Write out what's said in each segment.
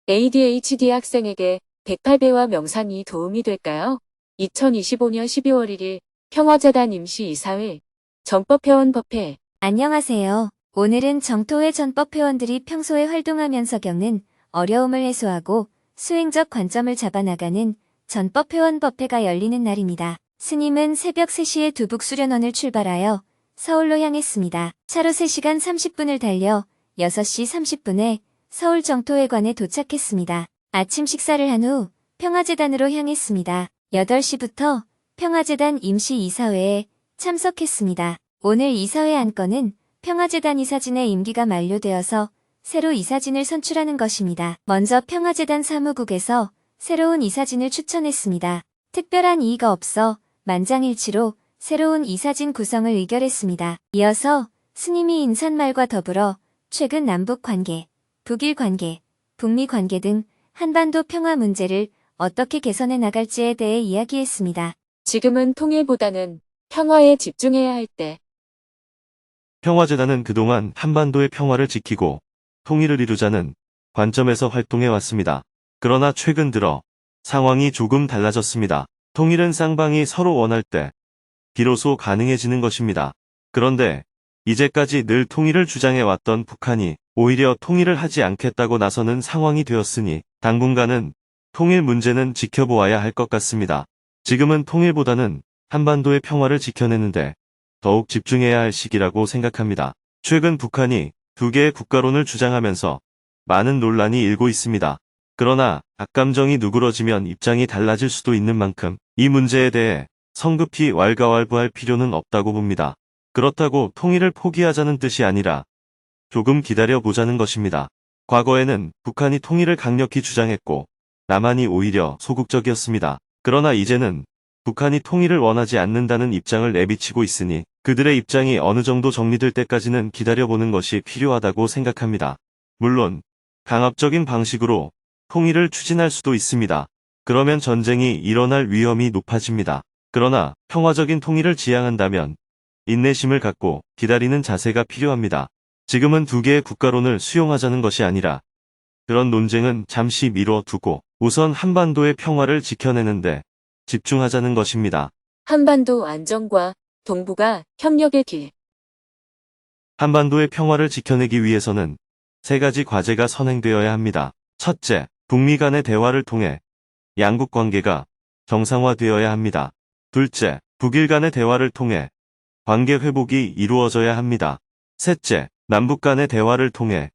ADHD 학생에게 108배와 명상이 도움이 될까요? 2025년 12월 1일 평화재단 임시이사회 정법회원 법회. 안녕하세요. 오늘은 정토회 전법회원들이 평소에 활동하면서 겪는 어려움을 해소하고 수행적 관점을 잡아나가는 전법회원 법회가 열리는 날입니다. 스님은 새벽 3시에 두북수련원을 출발하여 서울로 향했습니다. 차로 3시간 30분을 달려 6시 30분에 서울 정토회관에 도착했습니다. 아침 식사를 한 후 평화재단으로 향했습니다. 8시부터 평화재단 임시이사회에 참석했습니다. 오늘 이사회 안건은 평화재단 이사진의 임기가 만료되어서 새로 이사진을 선출하는 것입니다. 먼저 평화재단 사무국에서 새로운 이사진을 추천했습니다. 특별한 이의가 없어 만장일치로 새로운 이사진 구성을 의결했습니다. 이어서 스님이 인사말과 더불어 최근 남북 관계, 북일 관계, 북미 관계 등 한반도 평화 문제를 어떻게 개선해 나갈지에 대해 이야기했습니다. 지금은 통일보다는 평화에 집중해야 할 때. 평화재단은 그동안 한반도의 평화를 지키고 통일을 이루자는 관점에서 활동해 왔습니다. 그러나 최근 들어 상황이 조금 달라졌습니다. 통일은 쌍방이 서로 원할 때 비로소 가능해지는 것입니다. 그런데 이제까지 늘 통일을 주장해왔던 북한이 오히려 통일을 하지 않겠다고 나서는 상황이 되었으니 당분간은 통일 문제는 지켜보아야 할 것 같습니다. 지금은 통일보다는 한반도의 평화를 지켜내는데 더욱 집중해야 할 시기라고 생각합니다. 최근 북한이 두 개의 국가론을 주장하면서 많은 논란이 일고 있습니다. 그러나 악감정이 누그러지면 입장이 달라질 수도 있는 만큼 이 문제에 대해 성급히 왈가왈부할 필요는 없다고 봅니다. 그렇다고 통일을 포기하자는 뜻이 아니라 조금 기다려보자는 것입니다. 과거에는 북한이 통일을 강력히 주장했고 남한이 오히려 소극적이었습니다. 그러나 이제는 북한이 통일을 원하지 않는다는 입장을 내비치고 있으니 그들의 입장이 어느 정도 정리될 때까지는 기다려보는 것이 필요하다고 생각합니다. 물론 강압적인 방식으로 통일을 추진할 수도 있습니다. 그러면 전쟁이 일어날 위험이 높아집니다. 그러나 평화적인 통일을 지향한다면 인내심을 갖고 기다리는 자세가 필요합니다. 지금은 두 개의 국가론을 수용하자는 것이 아니라 그런 논쟁은 잠시 미뤄두고 우선 한반도의 평화를 지켜내는데 집중하자는 것입니다. 한반도 안정과 동북아 협력의 길. 한반도의 평화를 지켜내기 위해서는 세 가지 과제가 선행되어야 합니다. 첫째, 북미 간의 대화를 통해 양국 관계가 정상화되어야 합니다. 둘째, 북일 간의 대화를 통해 관계 회복이 이루어져야 합니다. 셋째, 남북 간의 대화를 통해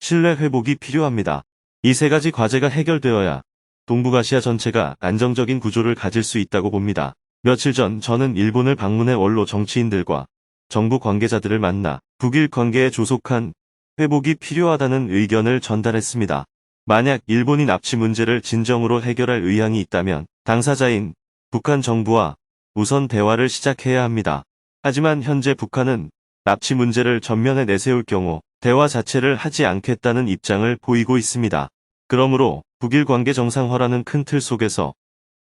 신뢰 회복이 필요합니다. 이 세 가지 과제가 해결되어야 동북아시아 전체가 안정적인 구조를 가질 수 있다고 봅니다. 며칠 전 저는 일본을 방문해 원로 정치인들과 정부 관계자들을 만나 북일 관계에 조속한 회복이 필요하다는 의견을 전달했습니다. 만약 일본이 납치 문제를 진정으로 해결할 의향이 있다면 당사자인 북한 정부와 우선 대화를 시작해야 합니다. 하지만 현재 북한은 납치 문제를 전면에 내세울 경우 대화 자체를 하지 않겠다는 입장을 보이고 있습니다. 그러므로 북일 관계 정상화라는 큰 틀 속에서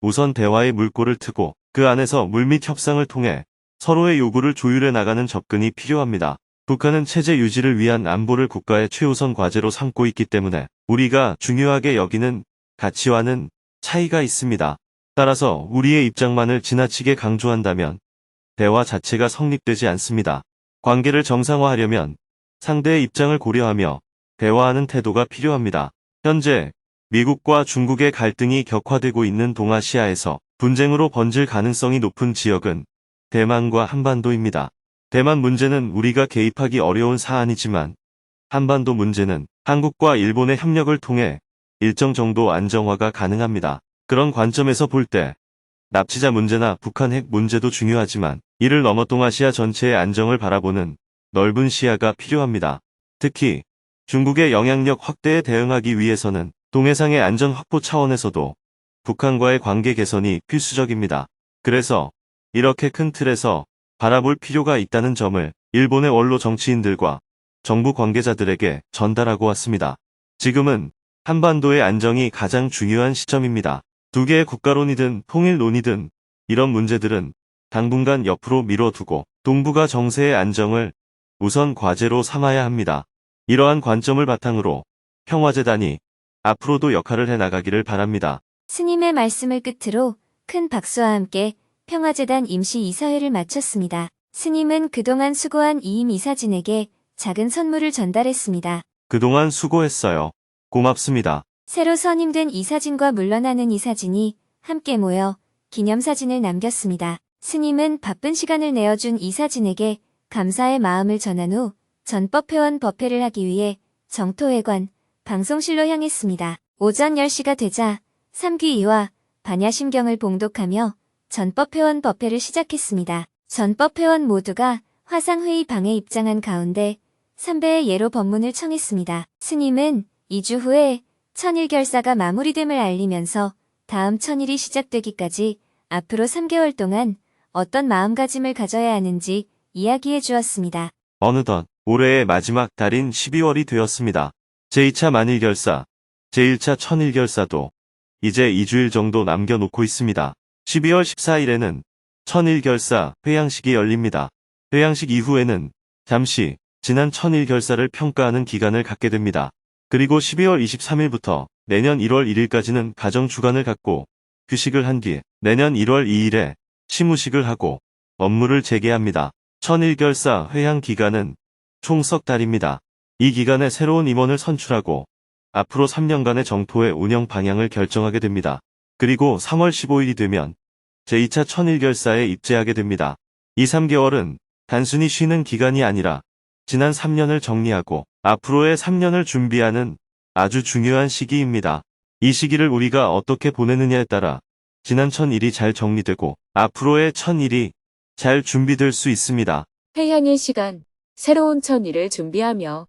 우선 대화의 물꼬를 트고 그 안에서 물밑 협상을 통해 서로의 요구를 조율해 나가는 접근이 필요합니다. 북한은 체제 유지를 위한 안보를 국가의 최우선 과제로 삼고 있기 때문에 우리가 중요하게 여기는 가치와는 차이가 있습니다. 따라서 우리의 입장만을 지나치게 강조한다면 대화 자체가 성립되지 않습니다. 관계를 정상화하려면 상대의 입장을 고려하며 대화하는 태도가 필요합니다. 현재 미국과 중국의 갈등이 격화되고 있는 동아시아에서 분쟁으로 번질 가능성이 높은 지역은 대만과 한반도입니다. 대만 문제는 우리가 개입하기 어려운 사안이지만 한반도 문제는 한국과 일본의 협력을 통해 일정 정도 안정화가 가능합니다. 그런 관점에서 볼 때 납치자 문제나 북한 핵 문제도 중요하지만 이를 넘어 동아시아 전체의 안정을 바라보는 넓은 시야가 필요합니다. 특히 중국의 영향력 확대에 대응하기 위해서는 동해상의 안전 확보 차원에서도 북한과의 관계 개선이 필수적입니다. 그래서 이렇게 큰 틀에서 바라볼 필요가 있다는 점을 일본의 원로 정치인들과 정부 관계자들에게 전달하고 왔습니다. 지금은 한반도의 안정이 가장 중요한 시점입니다. 두 개의 국가론이든 통일론이든 이런 문제들은 당분간 옆으로 미뤄두고 동북아 정세의 안정을 우선 과제로 삼아야 합니다. 이러한 관점을 바탕으로 평화재단이 앞으로도 역할을 해나가기를 바랍니다. 스님의 말씀을 끝으로 큰 박수와 함께 평화재단 임시 이사회를 마쳤습니다. 스님은 그동안 수고한 이임 이사진에게 작은 선물을 전달했습니다. 그동안 수고했어요. 고맙습니다. 새로 선임된 이사진과 물러나는 이사진이 함께 모여 기념사진을 남겼습니다. 스님은 바쁜 시간을 내어준 이사진에게 감사의 마음을 전한 후 전법회원 법회를 하기 위해 정토회관 방송실로 향했습니다. 오전 10시가 되자 삼귀이와 반야심경을 봉독하며 전법회원 법회를 시작했습니다. 전법회원 모두가 화상회의 방에 입장한 가운데 삼배의 예로 법문을 청했습니다. 스님은 2주 후에 천일결사가 마무리됨을 알리면서 다음 천일이 시작되기까지 앞으로 3개월 동안 어떤 마음가짐을 가져야 하는지 이야기해 주었습니다. 어느덧 올해의 마지막 달인 12월이 되었습니다. 제2차 만일결사, 제1차 천일결사도 이제 2주일 정도 남겨놓고 있습니다. 12월 14일에는 천일결사 회양식이 열립니다. 회양식 이후에는 잠시 지난 천일결사를 평가하는 기간을 갖게 됩니다. 그리고 12월 23일부터 내년 1월 1일까지는 가정주간을 갖고 휴식을 한 뒤 내년 1월 2일에 시무식을 하고 업무를 재개합니다. 천일결사 회양 기간은 총 석 달입니다. 이 기간에 새로운 임원을 선출하고 앞으로 3년간의 정토의 운영 방향을 결정하게 됩니다. 그리고 3월 15일이 되면 제2차 천일결사에 입재하게 됩니다. 이 3개월은 단순히 쉬는 기간이 아니라 지난 3년을 정리하고 앞으로의 3년을 준비하는 아주 중요한 시기입니다. 이 시기를 우리가 어떻게 보내느냐에 따라 지난 천일이 잘 정리되고 앞으로의 천일이 잘 준비될 수 있습니다. 회향의 시간, 새로운 천일을 준비하며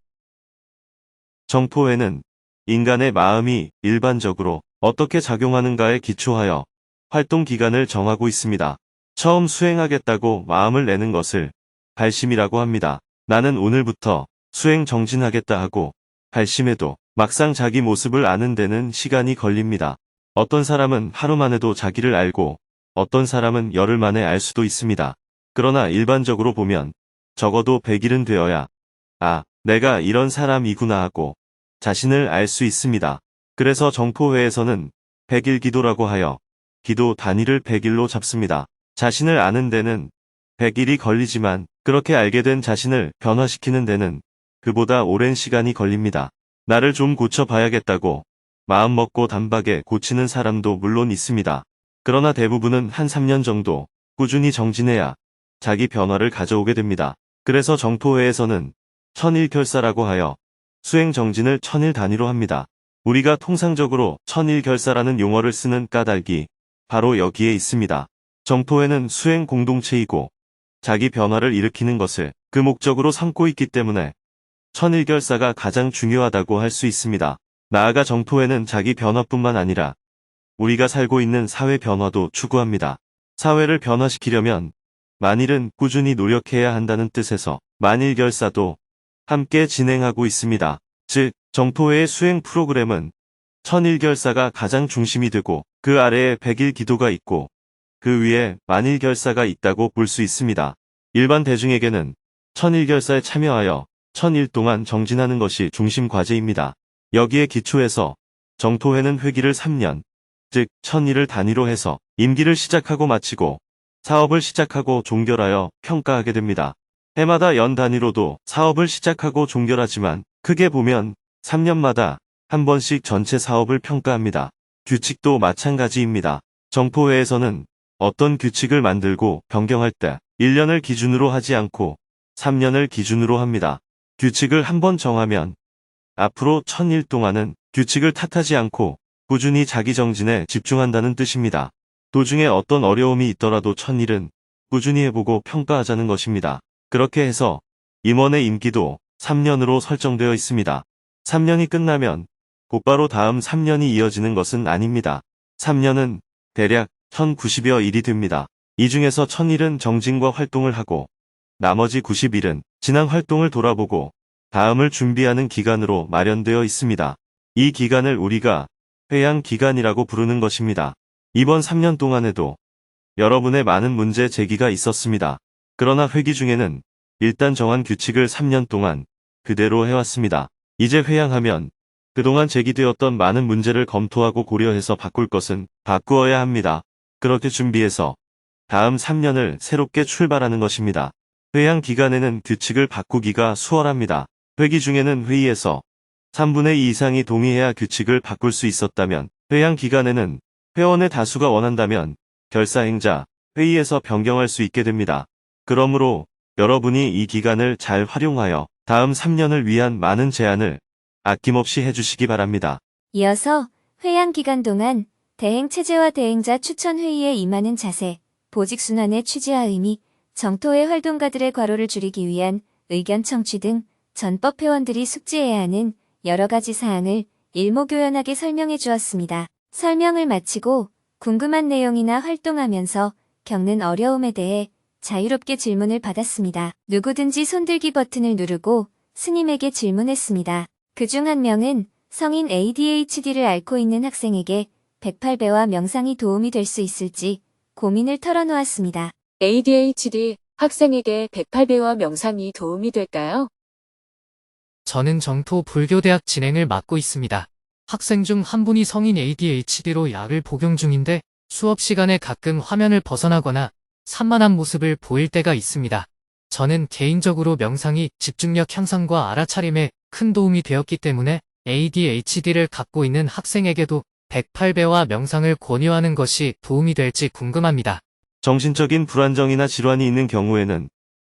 정토회는 인간의 마음이 일반적으로 어떻게 작용하는가에 기초하여 활동 기간을 정하고 있습니다. 처음 수행하겠다고 마음을 내는 것을 발심이라고 합니다. 나는 오늘부터 수행 정진하겠다 하고 발심해도 막상 자기 모습을 아는 데는 시간이 걸립니다. 어떤 사람은 하루 만에도 자기를 알고 어떤 사람은 열흘 만에 알 수도 있습니다. 그러나 일반적으로 보면 적어도 100일은 되어야 내가 이런 사람이구나 하고 자신을 알 수 있습니다. 그래서 정토회에서는 100일 기도라고 하여 기도 단위를 100일로 잡습니다. 자신을 아는 데는 100일이 걸리지만 그렇게 알게 된 자신을 변화시키는 데는 그보다 오랜 시간이 걸립니다. 나를 좀 고쳐봐야겠다고 마음먹고 단박에 고치는 사람도 물론 있습니다. 그러나 대부분은 한 3년 정도 꾸준히 정진해야 자기 변화를 가져오게 됩니다. 그래서 정토회에서는 천일결사라고 하여 수행 정진을 천일 단위로 합니다. 우리가 통상적으로 천일결사라는 용어를 쓰는 까닭이 바로 여기에 있습니다. 정토회는 수행 공동체이고 자기 변화를 일으키는 것을 그 목적으로 삼고 있기 때문에 천일결사가 가장 중요하다고 할 수 있습니다. 나아가 정토회는 자기 변화뿐만 아니라 우리가 살고 있는 사회 변화도 추구합니다. 사회를 변화시키려면 만일은 꾸준히 노력해야 한다는 뜻에서 만일결사도 함께 진행하고 있습니다. 즉, 정토회의 수행 프로그램은 천일결사가 가장 중심이 되고 그 아래에 100일 기도가 있고 그 위에 만일결사가 있다고 볼 수 있습니다. 일반 대중에게는 천일결사에 참여하여 천일 동안 정진하는 것이 중심 과제입니다. 여기에 기초해서 정토회는 회기를 3년, 즉 천일을 단위로 해서 임기를 시작하고 마치고 사업을 시작하고 종결하여 평가하게 됩니다. 해마다 연 단위로도 사업을 시작하고 종결하지만 크게 보면 3년마다 한 번씩 전체 사업을 평가합니다. 규칙도 마찬가지입니다. 정토회에서는 어떤 규칙을 만들고 변경할 때 1년을 기준으로 하지 않고 3년을 기준으로 합니다. 규칙을 한번 정하면 앞으로 1000일 동안은 규칙을 탓하지 않고 꾸준히 자기 정진에 집중한다는 뜻입니다. 도중에 어떤 어려움이 있더라도 1000일은 꾸준히 해보고 평가하자는 것입니다. 그렇게 해서 임원의 임기도 3년으로 설정되어 있습니다. 3년이 끝나면 곧바로 다음 3년이 이어지는 것은 아닙니다. 3년은 대략 1090여 일이 됩니다. 이 중에서 1000일은 정진과 활동을 하고 나머지 90일은 지난 활동을 돌아보고 다음을 준비하는 기간으로 마련되어 있습니다. 이 기간을 우리가 회양 기간이라고 부르는 것입니다. 이번 3년 동안에도 여러분의 많은 문제 제기가 있었습니다. 그러나 회기 중에는 일단 정한 규칙을 3년 동안 그대로 해왔습니다. 이제 회양하면 그동안 제기되었던 많은 문제를 검토하고 고려해서 바꿀 것은 바꾸어야 합니다. 그렇게 준비해서 다음 3년을 새롭게 출발하는 것입니다. 회양 기간에는 규칙을 바꾸기가 수월합니다. 회기 중에는 회의에서 3분의 2 이상이 동의해야 규칙을 바꿀 수 있었다면, 회양 기간에는 회원의 다수가 원한다면 결사행자 회의에서 변경할 수 있게 됩니다. 그러므로 여러분이 이 기간을 잘 활용하여 다음 3년을 위한 많은 제안을 아낌없이 해주시기 바랍니다. 이어서 회양 기간 동안 대행 체제와 대행자 추천 회의에 임하는 자세, 보직 순환의 취지와 의미, 정토회 활동가들의 과로를 줄이기 위한 의견 청취 등 전법 회원들이 숙지해야 하는 여러 가지 사항을 일목요연하게 설명해 주었습니다. 설명을 마치고 궁금한 내용이나 활동하면서 겪는 어려움에 대해 자유롭게 질문을 받았습니다. 누구든지 손들기 버튼을 누르고 스님에게 질문했습니다. 그중 한 명은 성인 ADHD를 앓고 있는 학생에게 108배와 명상이 도움이 될 수 있을지 고민을 털어놓았습니다. ADHD 학생에게 108배와 명상이 도움이 될까요? 저는 정토 불교대학 진행을 맡고 있습니다. 학생 중 한 분이 성인 ADHD로 약을 복용 중인데 수업 시간에 가끔 화면을 벗어나거나 산만한 모습을 보일 때가 있습니다. 저는 개인적으로 명상이 집중력 향상과 알아차림에 큰 도움이 되었기 때문에 ADHD를 갖고 있는 학생에게도 108배와 명상을 권유하는 것이 도움이 될지 궁금합니다. 정신적인 불안정이나 질환이 있는 경우에는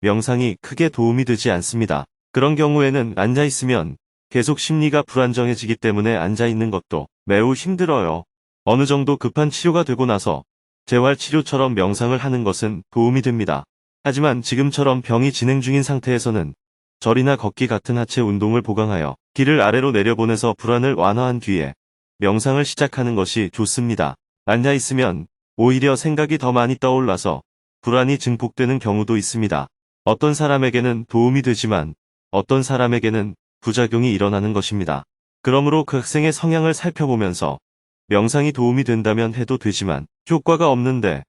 명상이 크게 도움이 되지 않습니다. 그런 경우에는 앉아있으면 계속 심리가 불안정해지기 때문에 앉아있는 것도 매우 힘들어요. 어느 정도 급한 치료가 되고 나서 재활치료처럼 명상을 하는 것은 도움이 됩니다. 하지만 지금처럼 병이 진행 중인 상태에서는 절이나 걷기 같은 하체 운동을 보강하여 기를 아래로 내려보내서 불안을 완화한 뒤에 명상을 시작하는 것이 좋습니다. 앉아있으면 오히려 생각이 더 많이 떠올라서 불안이 증폭되는 경우도 있습니다. 어떤 사람에게는 도움이 되지만 어떤 사람에게는 부작용이 일어나는 것입니다. 그러므로 그 학생의 성향을 살펴보면서 명상이 도움이 된다면 해도 되지만 효과가 없는데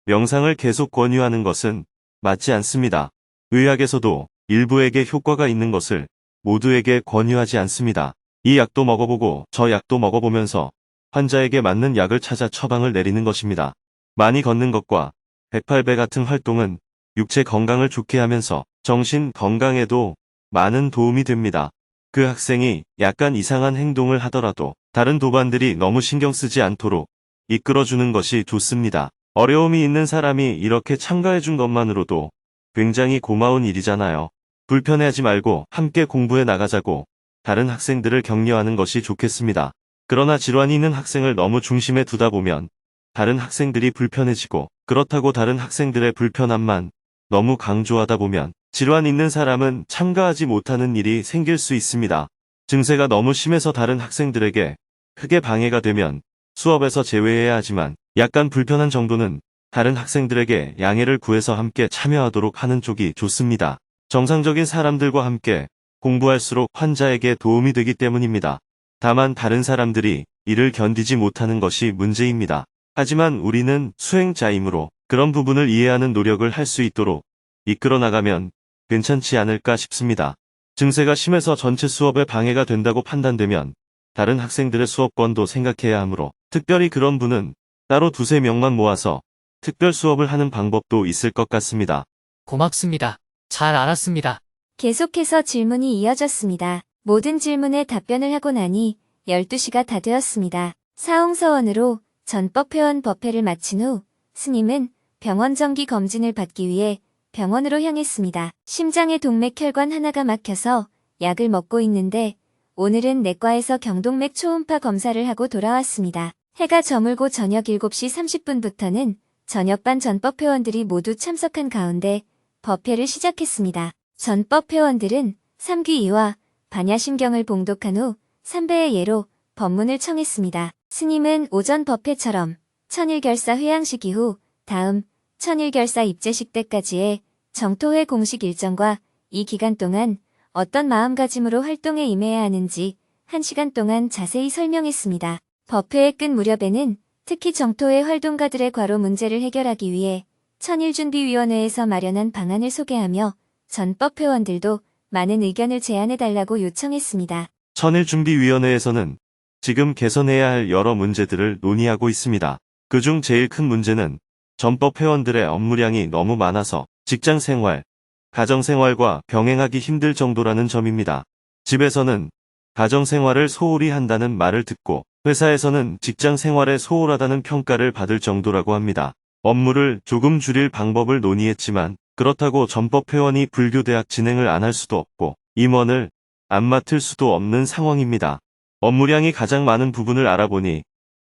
명상을 계속 권유하는 것은 맞지 않습니다. 의학에서도 일부에게 효과가 있는 것을 모두에게 권유하지 않습니다. 이 약도 먹어보고 저 약도 먹어보면서 환자에게 맞는 약을 찾아 처방을 내리는 것입니다. 많이 걷는 것과 108배 같은 활동은 육체 건강을 좋게 하면서 정신 건강에도 많은 도움이 됩니다. 그 학생이 약간 이상한 행동을 하더라도 다른 도반들이 너무 신경 쓰지 않도록 이끌어주는 것이 좋습니다. 어려움이 있는 사람이 이렇게 참가해준 것만으로도 굉장히 고마운 일이잖아요. 불편해하지 말고 함께 공부해 나가자고 다른 학생들을 격려하는 것이 좋겠습니다. 그러나 질환이 있는 학생을 너무 중심에 두다 보면 다른 학생들이 불편해지고, 그렇다고 다른 학생들의 불편함만 너무 강조하다 보면 질환 있는 사람은 참가하지 못하는 일이 생길 수 있습니다. 증세가 너무 심해서 다른 학생들에게 크게 방해가 되면 수업에서 제외해야 하지만 약간 불편한 정도는 다른 학생들에게 양해를 구해서 함께 참여하도록 하는 쪽이 좋습니다. 정상적인 사람들과 함께 공부할수록 환자에게 도움이 되기 때문입니다. 다만 다른 사람들이 이를 견디지 못하는 것이 문제입니다. 하지만 우리는 수행자이므로 그런 부분을 이해하는 노력을 할 수 있도록 이끌어 나가면 괜찮지 않을까 싶습니다. 증세가 심해서 전체 수업에 방해가 된다고 판단되면 다른 학생들의 수업권도 생각해야 하므로 특별히 그런 분은 따로 두세 명만 모아서 특별 수업을 하는 방법도 있을 것 같습니다. 고맙습니다. 잘 알았습니다. 계속해서 질문이 이어졌습니다. 모든 질문에 답변을 하고 나니 12시가 다 되었습니다. 사홍서원으로 전법회원 법회를 마친 후 스님은 병원 정기 검진을 받기 위해 병원으로 향했습니다. 심장에 동맥혈관 하나가 막혀서 약을 먹고 있는데 오늘은 내과에서 경동맥 초음파 검사를 하고 돌아왔습니다. 해가 저물고 저녁 7시 30분부터는 저녁반 전법회원들이 모두 참석한 가운데 법회를 시작했습니다. 전법회원들은 삼귀이와 반야심경을 봉독한 후 3배의 예로 법문을 청했습니다. 스님은 오전 법회처럼 천일결사 회양식 이후 다음 천일결사 입제식 때까지의 정토회 공식 일정과 이 기간 동안 어떤 마음가짐으로 활동에 임해야 하는지 1시간 동안 자세히 설명했습니다. 법회의 끝 무렵에는 특히 정토회 활동가들의 과로 문제를 해결하기 위해 천일준비위원회에서 마련한 방안을 소개하며 전법 회원들도 많은 의견을 제안해달라고 요청했습니다. 천일준비위원회에서는 지금 개선해야 할 여러 문제들을 논의하고 있습니다. 그중 제일 큰 문제는 전법 회원들의 업무량이 너무 많아서 직장생활, 가정생활과 병행하기 힘들 정도라는 점입니다. 집에서는 가정생활을 소홀히 한다는 말을 듣고 회사에서는 직장생활에 소홀하다는 평가를 받을 정도라고 합니다. 업무를 조금 줄일 방법을 논의했지만 그렇다고 전법 회원이 불교대학 진행을 안 할 수도 없고 임원을 안 맡을 수도 없는 상황입니다. 업무량이 가장 많은 부분을 알아보니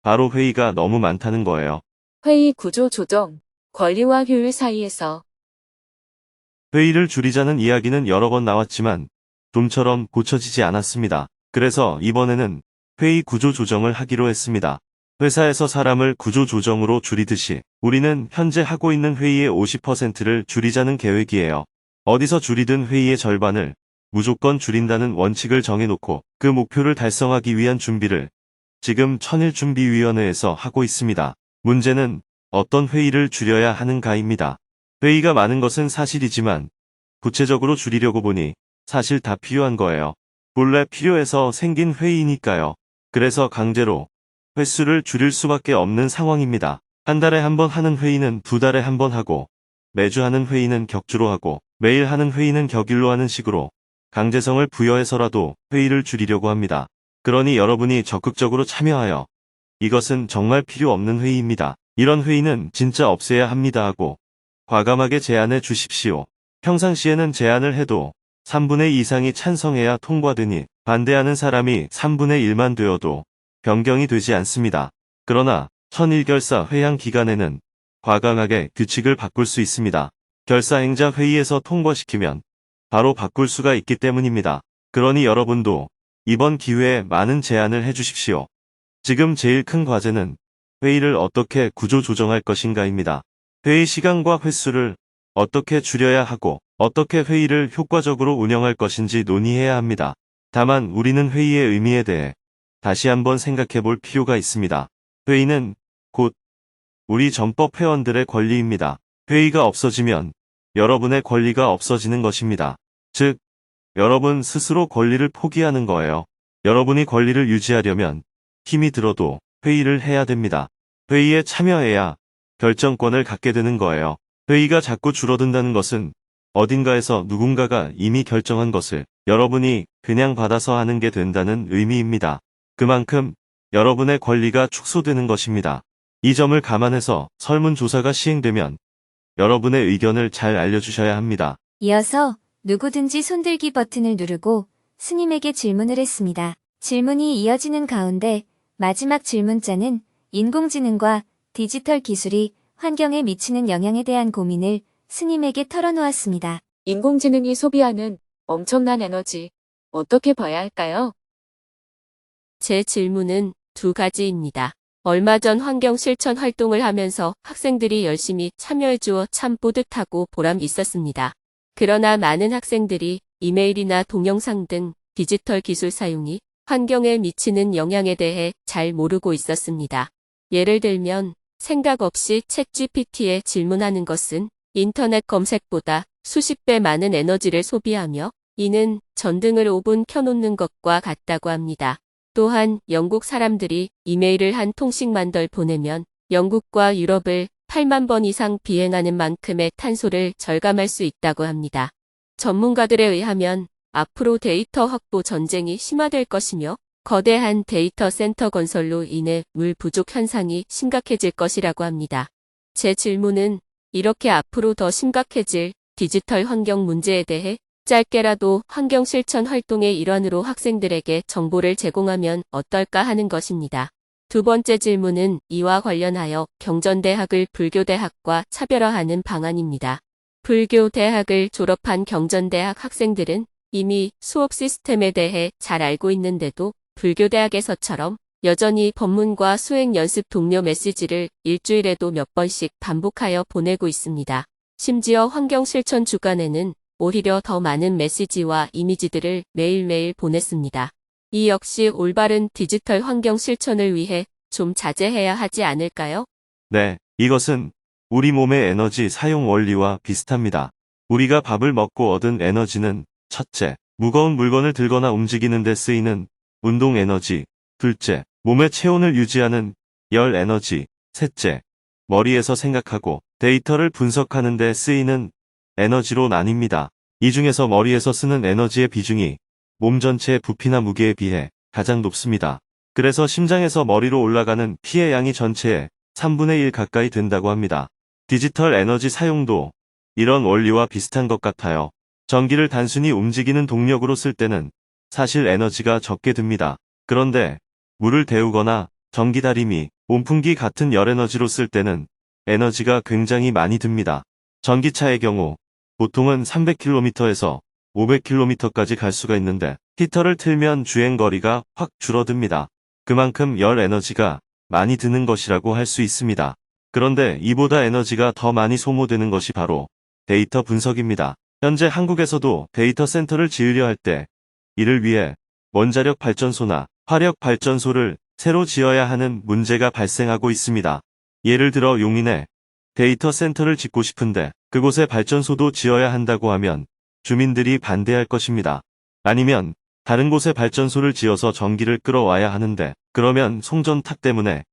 바로 회의가 너무 많다는 거예요. 회의 구조 조정, 권리와 효율 사이에서 회의를 줄이자는 이야기는 여러 번 나왔지만 좀처럼 고쳐지지 않았습니다. 그래서 이번에는 회의 구조 조정을 하기로 했습니다. 회사에서 사람을 구조 조정으로 줄이듯이 우리는 현재 하고 있는 회의의 50%를 줄이자는 계획이에요. 어디서 줄이든 회의의 절반을 무조건 줄인다는 원칙을 정해놓고 그 목표를 달성하기 위한 준비를 지금 천일준비위원회에서 하고 있습니다. 문제는 어떤 회의를 줄여야 하는가입니다. 회의가 많은 것은 사실이지만 구체적으로 줄이려고 보니 사실 다 필요한 거예요. 본래 필요해서 생긴 회의니까요. 그래서 강제로 횟수를 줄일 수밖에 없는 상황입니다. 한 달에 한 번 하는 회의는 2달에 한 번 하고 매주 하는 회의는 격주로 하고 매일 하는 회의는 격일로 하는 식으로 강제성을 부여해서라도 회의를 줄이려고 합니다. 그러니 여러분이 적극적으로 참여하여 이것은 정말 필요 없는 회의입니다. 이런 회의는 진짜 없애야 합니다 하고 과감하게 제안해 주십시오. 평상시에는 제안을 해도 3분의 2 이상이 찬성해야 통과되니 반대하는 사람이 3분의 1만 되어도 변경이 되지 않습니다. 그러나 천일결사 회양 기간에는 과감하게 규칙을 바꿀 수 있습니다. 결사행자 회의에서 통과시키면 바로 바꿀 수가 있기 때문입니다. 그러니 여러분도 이번 기회에 많은 제안을 해주십시오. 지금 제일 큰 과제는 회의를 어떻게 구조 조정할 것인가입니다. 회의 시간과 횟수를 어떻게 줄여야 하고 어떻게 회의를 효과적으로 운영할 것인지 논의해야 합니다. 다만 우리는 회의의 의미에 대해 다시 한번 생각해 볼 필요가 있습니다. 회의는 곧 우리 전법 회원들의 권리입니다. 회의가 없어지면 여러분의 권리가 없어지는 것입니다. 즉, 여러분 스스로 권리를 포기하는 거예요. 여러분이 권리를 유지하려면 힘이 들어도 회의를 해야 됩니다. 회의에 참여해야 결정권을 갖게 되는 거예요. 회의가 자꾸 줄어든다는 것은 어딘가에서 누군가가 이미 결정한 것을 여러분이 그냥 받아서 하는 게 된다는 의미입니다. 그만큼 여러분의 권리가 축소되는 것입니다. 이 점을 감안해서 설문조사가 시행되면 여러분의 의견을 잘 알려주셔야 합니다. 이어서 누구든지 손들기 버튼을 누르고 스님에게 질문을 했습니다. 질문이 이어지는 가운데 마지막 질문자는 인공지능과 디지털 기술이 환경에 미치는 영향에 대한 고민을 스님에게 털어놓았습니다. 인공지능이 소비하는 엄청난 에너지, 어떻게 봐야 할까요? 제 질문은 2가지입니다. 얼마 전 환경 실천 활동을 하면서 학생들이 열심히 참여해주어 참 뿌듯하고 보람 있었습니다. 그러나 많은 학생들이 이메일이나 동영상 등 디지털 기술 사용이 환경에 미치는 영향에 대해 잘 모르고 있었습니다. 예를 들면 생각 없이 챗GPT에 질문하는 것은 인터넷 검색보다 수십 배 많은 에너지를 소비하며 이는 전등을 5분 켜놓는 것과 같다고 합니다. 또한 영국 사람들이 이메일을 한 통씩만 덜 보내면 영국과 유럽을 8만 번 이상 비행하는 만큼의 탄소를 절감할 수 있다고 합니다. 전문가들에 의하면 앞으로 데이터 확보 전쟁이 심화될 것이며 거대한 데이터 센터 건설로 인해 물 부족 현상이 심각해질 것이라고 합니다. 제 질문은 이렇게 앞으로 더 심각해질 디지털 환경 문제에 대해 짧게라도 환경 실천 활동의 일환으로 학생들에게 정보를 제공하면 어떨까 하는 것입니다. 2번째 질문은 이와 관련하여 경전대학을 불교대학과 차별화하는 방안입니다. 불교대학을 졸업한 경전대학 학생들은 이미 수업 시스템에 대해 잘 알고 있는데도 불교대학에서처럼 여전히 법문과 수행 연습 동료 메시지를 일주일에도 몇 번씩 반복하여 보내고 있습니다. 심지어 환경 실천 주간에는 오히려 더 많은 메시지와 이미지들을 매일매일 보냈습니다. 이 역시 올바른 디지털 환경 실천을 위해 좀 자제해야 하지 않을까요? 네, 이것은 우리 몸의 에너지 사용 원리와 비슷합니다. 우리가 밥을 먹고 얻은 에너지는 첫째, 무거운 물건을 들거나 움직이는 데 쓰이는 운동 에너지, 둘째, 몸의 체온을 유지하는 열 에너지, 셋째, 머리에서 생각하고 데이터를 분석하는 데 쓰이는 에너지로 나뉩니다. 이 중에서 머리에서 쓰는 에너지의 비중이 몸 전체의 부피나 무게에 비해 가장 높습니다. 그래서 심장에서 머리로 올라가는 피의 양이 전체의 3분의 1 가까이 된다고 합니다. 디지털 에너지 사용도 이런 원리와 비슷한 것 같아요. 전기를 단순히 움직이는 동력으로 쓸 때는 사실 에너지가 적게 듭니다. 그런데 물을 데우거나 전기다리미, 온풍기 같은 열에너지로 쓸 때는 에너지가 굉장히 많이 듭니다. 전기차의 경우 보통은 300km에서 500km까지 갈 수가 있는데 히터를 틀면 주행거리가 확 줄어듭니다. 그만큼 열 에너지가 많이 드는 것이라고 할 수 있습니다. 그런데 이보다 에너지가 더 많이 소모되는 것이 바로 데이터 분석입니다. 현재 한국에서도 데이터 센터를 지으려 할 때 이를 위해 원자력 발전소나 화력 발전소를 새로 지어야 하는 문제가 발생하고 있습니다. 예를 들어 용인에 데이터 센터를 짓고 싶은데 그곳에 발전소도 지어야 한다고 하면 주민들이 반대할 것입니다. 아니면 다른 곳에 발전소를 지어서 전기를 끌어와야 하는데 그러면 송전탑 때문에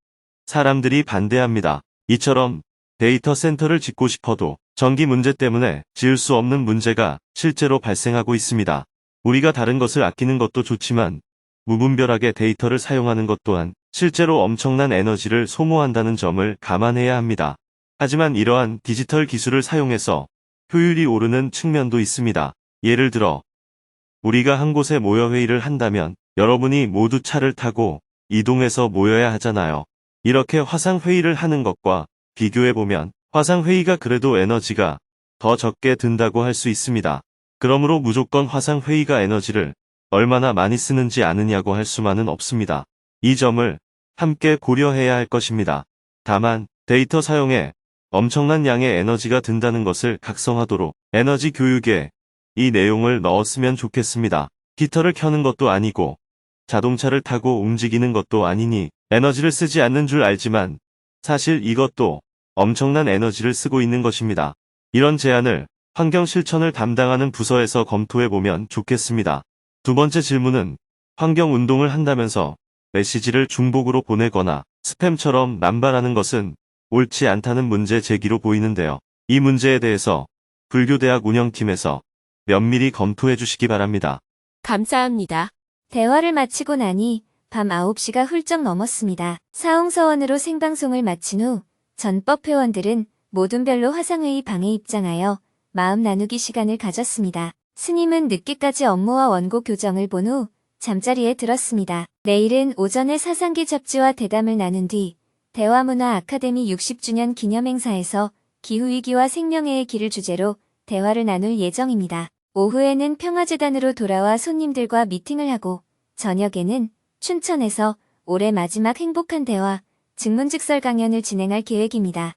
사람들이 반대합니다. 이처럼 데이터 센터를 짓고 싶어도 전기 문제 때문에 지을 수 없는 문제가 실제로 발생하고 있습니다. 우리가 다른 것을 아끼는 것도 좋지만 무분별하게 데이터를 사용하는 것 또한 실제로 엄청난 에너지를 소모한다는 점을 감안해야 합니다. 하지만 이러한 디지털 기술을 사용해서 효율이 오르는 측면도 있습니다. 예를 들어 우리가 한 곳에 모여 회의를 한다면 여러분이 모두 차를 타고 이동해서 모여야 하잖아요. 이렇게 화상회의를 하는 것과 비교해보면 화상회의가 그래도 에너지가 더 적게 든다고 할 수 있습니다. 그러므로 무조건 화상회의가 에너지를 얼마나 많이 쓰는지 아느냐고 할 수만은 없습니다. 이 점을 함께 고려해야 할 것입니다. 다만 데이터 사용에 엄청난 양의 에너지가 든다는 것을 각성하도록 에너지 교육에 이 내용을 넣었으면 좋겠습니다. 히터를 켜는 것도 아니고 자동차를 타고 움직이는 것도 아니니 에너지를 쓰지 않는 줄 알지만 사실 이것도 엄청난 에너지를 쓰고 있는 것입니다. 이런 제안을 환경 실천을 담당하는 부서에서 검토해보면 좋겠습니다. 두 번째 질문은 환경 운동을 한다면서 메시지를 중복으로 보내거나 스팸처럼 남발하는 것은 옳지 않다는 문제 제기로 보이는데요. 이 문제에 대해서 불교대학 운영팀에서 면밀히 검토해 주시기 바랍니다. 감사합니다. 대화를 마치고 나니 밤 9시가 훌쩍 넘었습니다. 사홍서원으로 생방송을 마친 후 전법 회원들은 모둠별로 화상회의 방에 입장하여 마음 나누기 시간을 가졌습니다. 스님은 늦게까지 업무와 원고 교정을 본 후 잠자리에 들었습니다. 내일은 오전에 사상기 잡지와 대담을 나눈 뒤 대화문화 아카데미 60주년 기념행사에서 기후위기와 생명해의 길을 주제로 대화를 나눌 예정입니다. 오후에는 평화재단으로 돌아와 손님들과 미팅을 하고 저녁에는 춘천에서 올해 마지막 행복한 대화, 증문즉설 강연을 진행할 계획입니다.